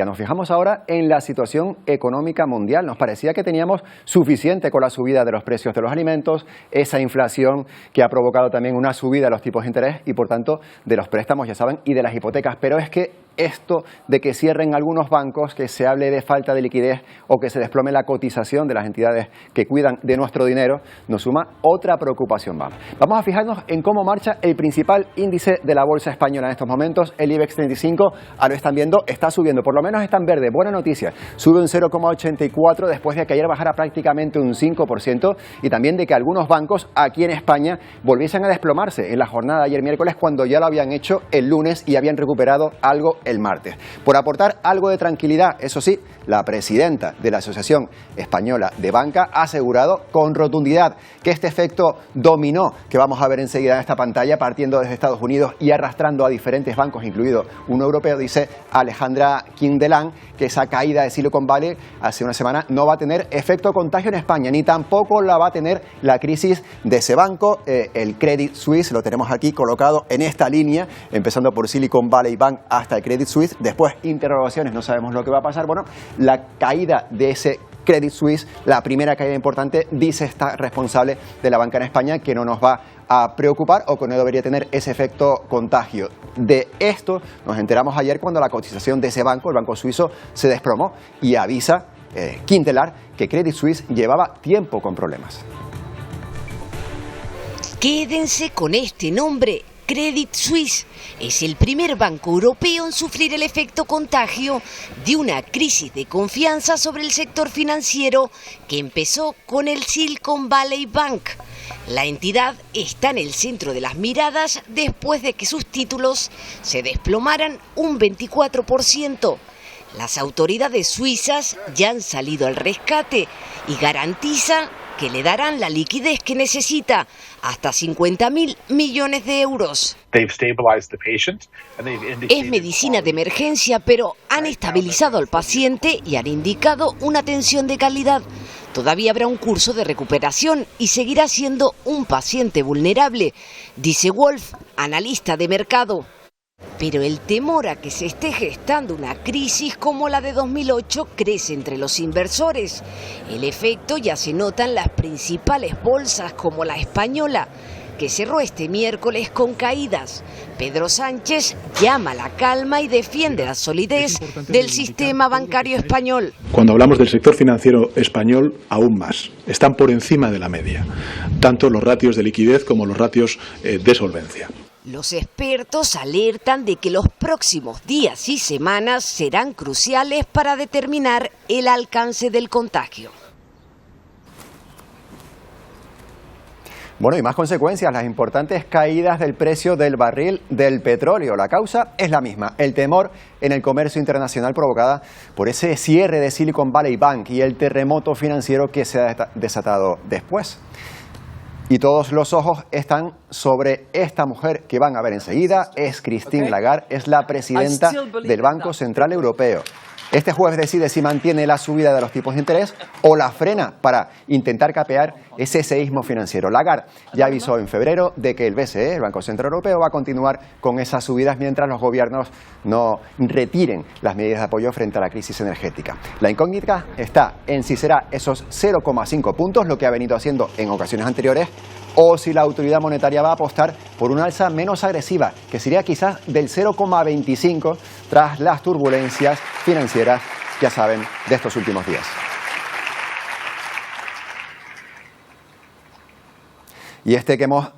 Nos fijamos ahora en la situación económica mundial. Nos parecía que teníamos suficiente con la subida de los precios de los alimentos, esa inflación que ha provocado también una subida de los tipos de interés y, por tanto, de los préstamos, ya saben, y de las hipotecas. Pero es que esto de que cierren algunos bancos, que se hable de falta de liquidez o que se desplome la cotización de las entidades que cuidan de nuestro dinero, nos suma otra preocupación más. Vamos a fijarnos en cómo marcha el principal índice de la bolsa española en estos momentos, el IBEX 35. Lo están viendo, está subiendo, por lo menos está en verde. Buena noticia, sube un 0,84 después de que ayer bajara prácticamente un 5% y también de que algunos bancos aquí en España volviesen a desplomarse en la jornada de ayer miércoles cuando ya lo habían hecho el lunes y habían recuperado algo el martes. Por aportar algo de tranquilidad, eso sí, la presidenta de la Asociación Española de Banca ha asegurado con rotundidad que este efecto dominó, que vamos a ver enseguida en esta pantalla, partiendo desde Estados Unidos y arrastrando a diferentes bancos, incluido uno europeo, dice Alejandra Quindelán, que esa caída de Silicon Valley hace una semana no va a tener efecto contagio en España, ni tampoco la va a tener la crisis de ese banco, el Credit Suisse. Lo tenemos aquí colocado en esta línea, empezando por Silicon Valley Bank hasta el Credit Suisse. Después, interrogaciones, no sabemos lo que va a pasar. Bueno, la caída de ese Credit Suisse, la primera caída importante, dice esta responsable de la banca en España, que no nos va a preocupar o que no debería tener ese efecto contagio. De esto nos enteramos ayer cuando la cotización de ese banco, el banco suizo, se desplomó y avisa Quintelar que Credit Suisse llevaba tiempo con problemas. Quédense con este nombre. Credit Suisse es el primer banco europeo en sufrir el efecto contagio de una crisis de confianza sobre el sector financiero que empezó con el Silicon Valley Bank. La entidad está en el centro de las miradas después de que sus títulos se desplomaran un 24%. Las autoridades suizas ya han salido al rescate y garantizan que le darán la liquidez que necesita, hasta 50.000 millones de euros. Es medicina de emergencia, pero han estabilizado al paciente y han indicado una atención de calidad. Todavía habrá un curso de recuperación y seguirá siendo un paciente vulnerable, dice Wolf, analista de mercado. Pero el temor a que se esté gestando una crisis como la de 2008 crece entre los inversores. El efecto ya se nota en las principales bolsas como la española, que cerró este miércoles con caídas. Pedro Sánchez llama a la calma y defiende la solidez del sistema bancario español. Cuando hablamos del sector financiero español, aún más. Están por encima de la media, tanto los ratios de liquidez como los ratios de solvencia. Los expertos alertan de que los próximos días y semanas serán cruciales para determinar el alcance del contagio. Bueno, y más consecuencias, las importantes caídas del precio del barril del petróleo. La causa es la misma, el temor en el comercio internacional provocada por ese cierre de Silicon Valley Bank y el terremoto financiero que se ha desatado después. Y todos los ojos están sobre esta mujer que van a ver enseguida. Es Christine Lagarde, es la presidenta del Banco Central Europeo. Este jueves decide si mantiene la subida de los tipos de interés o la frena para intentar capear ese seísmo financiero. Lagarde ya avisó en febrero de que el BCE, el Banco Central Europeo, va a continuar con esas subidas mientras los gobiernos no retiren las medidas de apoyo frente a la crisis energética. La incógnita está en si será esos 0,5 puntos, lo que ha venido haciendo en ocasiones anteriores, o si la autoridad monetaria va a apostar por una alza menos agresiva, que sería quizás del 0,25 tras las turbulencias financieras, ya saben, de estos últimos días. Y este que hemos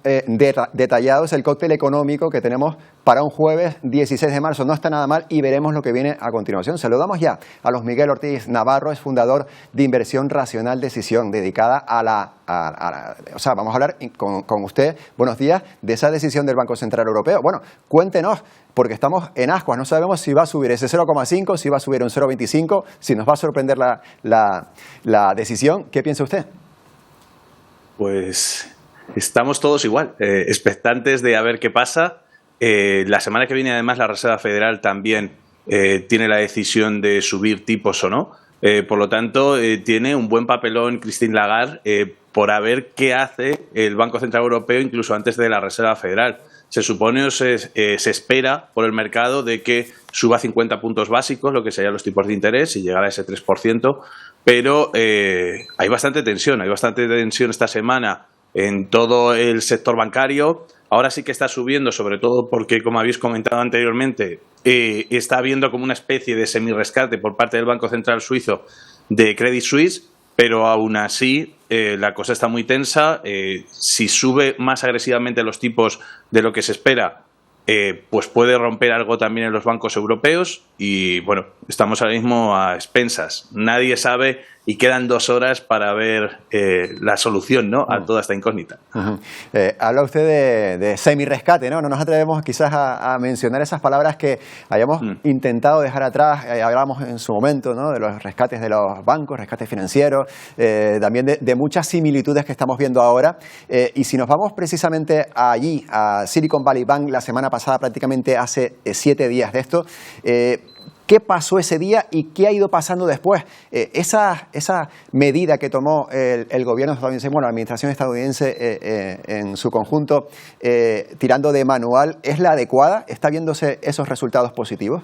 detallado es el cóctel económico que tenemos para un jueves 16 de marzo. No está nada mal y veremos lo que viene a continuación. Saludamos ya a los Miguel Ortiz Navarro, es fundador de Inversión Racional Decisión, dedicada vamos a hablar con usted, buenos días, de esa decisión del Banco Central Europeo. Bueno, cuéntenos, porque estamos en ascuas, no sabemos si va a subir ese 0,5, si va a subir un 0,25, si nos va a sorprender la decisión. ¿Qué piensa usted? Pues estamos todos igual, expectantes de a ver qué pasa. La semana que viene, además, la Reserva Federal también tiene la decisión de subir tipos o no. Por lo tanto, tiene un buen papelón Christine Lagarde por a ver qué hace el Banco Central Europeo incluso antes de la Reserva Federal. se supone o se espera por el mercado de que suba 50 puntos básicos, lo que serían los tipos de interés, y llegar a ese 3%, pero hay bastante tensión esta semana en todo el sector bancario. Ahora sí que está subiendo, sobre todo porque, como habéis comentado anteriormente, está habiendo como una especie de semi-rescate por parte del Banco Central Suizo de Credit Suisse, pero aún así la cosa está muy tensa. Si sube más agresivamente los tipos de lo que se espera, pues puede romper algo también en los bancos europeos y, bueno, estamos ahora mismo a expensas. Nadie sabe y quedan 2 horas para ver la solución, ¿no?, a toda esta incógnita. Habla usted de semi-rescate, ¿no? No nos atrevemos quizás a mencionar esas palabras que hayamos intentado dejar atrás. Hablábamos en su momento, ¿no?, de los rescates de los bancos, rescates financieros, también de muchas similitudes que estamos viendo ahora. Y si nos vamos precisamente allí, a Silicon Valley Bank, la semana pasada, prácticamente hace 7 días de esto, ¿qué pasó ese día y qué ha ido pasando después? Esa medida que tomó el gobierno estadounidense, bueno, la administración estadounidense en su conjunto, tirando de manual, ¿es la adecuada? ¿Está viéndose esos resultados positivos?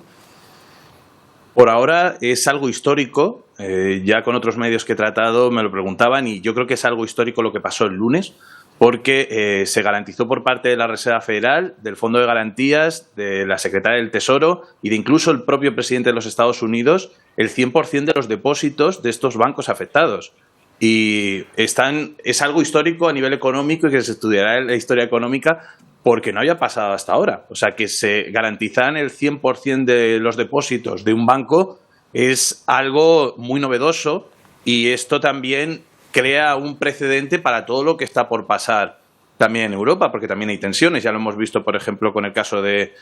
Por ahora es algo histórico. Ya con otros medios que he tratado me lo preguntaban y yo creo que es algo histórico lo que pasó el lunes, porque se garantizó por parte de la Reserva Federal, del Fondo de Garantías, de la Secretaria del Tesoro y de incluso el propio presidente de los Estados Unidos el 100% de los depósitos de estos bancos afectados. Y es algo histórico a nivel económico y que se estudiará en la historia económica porque no había pasado hasta ahora. O sea, que se garantizan el 100% de los depósitos de un banco es algo muy novedoso y esto también crea un precedente para todo lo que está por pasar también en Europa, porque también hay tensiones. Ya lo hemos visto, por ejemplo, con el caso de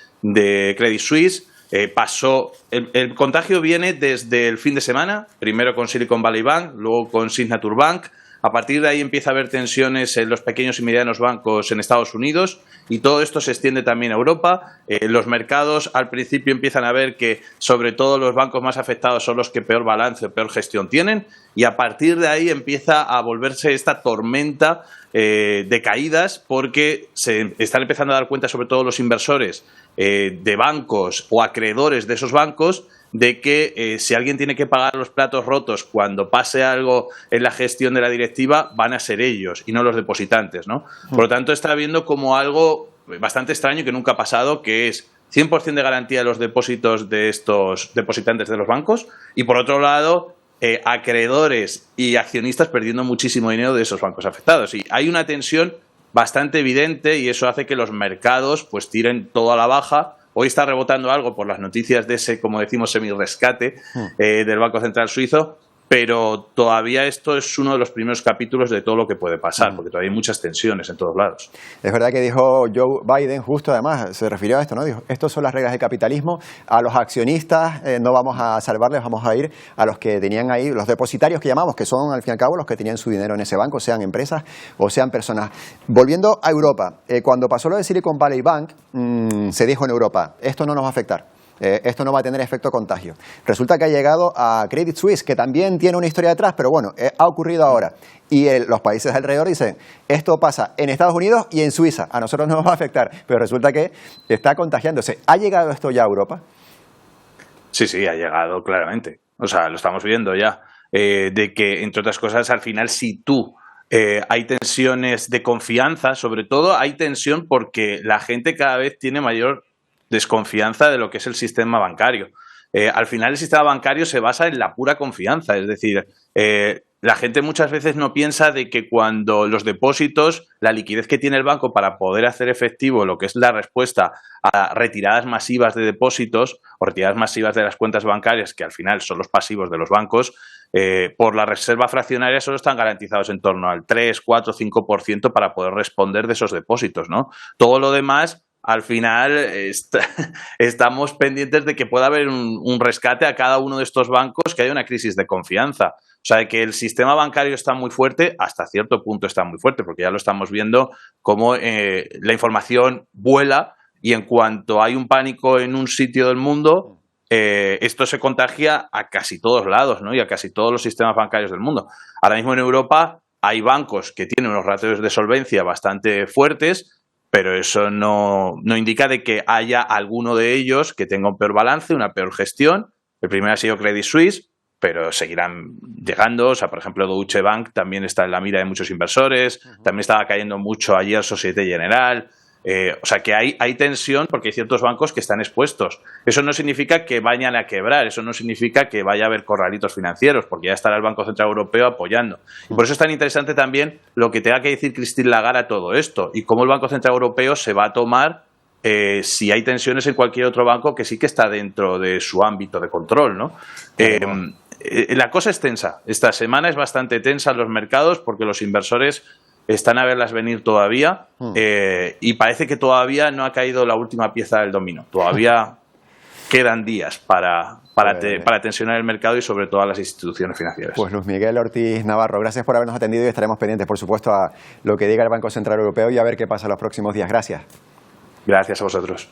Credit Suisse. El contagio viene desde el fin de semana, primero con Silicon Valley Bank, luego con Signature Bank. A partir de ahí empieza a haber tensiones en los pequeños y medianos bancos en Estados Unidos y todo esto se extiende también a Europa. Los mercados al principio empiezan a ver que sobre todo los bancos más afectados son los que peor balance o peor gestión tienen y a partir de ahí empieza a volverse esta tormenta de caídas porque se están empezando a dar cuenta sobre todo los inversores de bancos o acreedores de esos bancos de que si alguien tiene que pagar los platos rotos cuando pase algo en la gestión de la directiva, van a ser ellos y no los depositantes, ¿no? Por lo tanto, está viendo como algo bastante extraño que nunca ha pasado, que es 100% de garantía de los depósitos de estos depositantes de los bancos y, por otro lado, acreedores y accionistas perdiendo muchísimo dinero de esos bancos afectados. Y hay una tensión bastante evidente y eso hace que los mercados pues tiren todo a la baja. Hoy está rebotando algo por las noticias de ese, como decimos, semi-rescate del Banco Central Suizo, pero todavía esto es uno de los primeros capítulos de todo lo que puede pasar, porque todavía hay muchas tensiones en todos lados. Es verdad que dijo Joe Biden, justo además, se refirió a esto, ¿no? Dijo, estas son las reglas del capitalismo, a los accionistas no vamos a salvarles, vamos a ir a los que tenían ahí, los depositarios que llamamos, que son al fin y al cabo los que tenían su dinero en ese banco, sean empresas o sean personas. Volviendo a Europa, cuando pasó lo de Silicon Valley Bank, se dijo en Europa, esto no nos va a afectar. Esto no va a tener efecto contagio. Resulta que ha llegado a Credit Suisse, que también tiene una historia detrás, pero bueno, ha ocurrido ahora. Y los países alrededor dicen, esto pasa en Estados Unidos y en Suiza, a nosotros no nos va a afectar, pero resulta que está contagiándose. ¿Ha llegado esto ya a Europa? Sí, ha llegado claramente. O sea, lo estamos viendo ya. De que, entre otras cosas, al final, si tú hay tensiones de confianza, sobre todo hay tensión porque la gente cada vez tiene mayor desconfianza de lo que es el sistema bancario. Al final el sistema bancario se basa en la pura confianza, es decir, la gente muchas veces no piensa de que cuando los depósitos, la liquidez que tiene el banco para poder hacer efectivo lo que es la respuesta a retiradas masivas de depósitos o retiradas masivas de las cuentas bancarias, que al final son los pasivos de los bancos, por la reserva fraccionaria solo están garantizados en torno al 3, 4, 5% para poder responder de esos depósitos, ¿no? Todo lo demás, al final estamos pendientes de que pueda haber un rescate a cada uno de estos bancos, que haya una crisis de confianza. O sea, de que el sistema bancario está muy fuerte, hasta cierto punto está muy fuerte, porque ya lo estamos viendo cómo la información vuela y en cuanto hay un pánico en un sitio del mundo, esto se contagia a casi todos lados, ¿no? Y a casi todos los sistemas bancarios del mundo. Ahora mismo en Europa hay bancos que tienen unos ratios de solvencia bastante fuertes, pero eso no indica de que haya alguno de ellos que tenga un peor balance, una peor gestión. El primero ha sido Credit Suisse, pero seguirán llegando. O sea, por ejemplo, Deutsche Bank también está en la mira de muchos inversores, también estaba cayendo mucho ayer Société Générale. O sea, que hay tensión porque hay ciertos bancos que están expuestos. Eso no significa que vayan a quebrar, eso no significa que vaya a haber corralitos financieros, porque ya estará el Banco Central Europeo apoyando. Y por eso es tan interesante también lo que tenga que decir Christine Lagarde a todo esto y cómo el Banco Central Europeo se va a tomar si hay tensiones en cualquier otro banco que sí que está dentro de su ámbito de control, ¿no? La cosa es tensa. Esta semana es bastante tensa en los mercados porque los inversores están a verlas venir todavía y parece que todavía no ha caído la última pieza del dominó. Todavía quedan días para tensionar el mercado y sobre todo a las instituciones financieras. Pues Luis Miguel Ortiz Navarro, gracias por habernos atendido y estaremos pendientes, por supuesto, a lo que diga el Banco Central Europeo y a ver qué pasa en los próximos días. Gracias. Gracias a vosotros.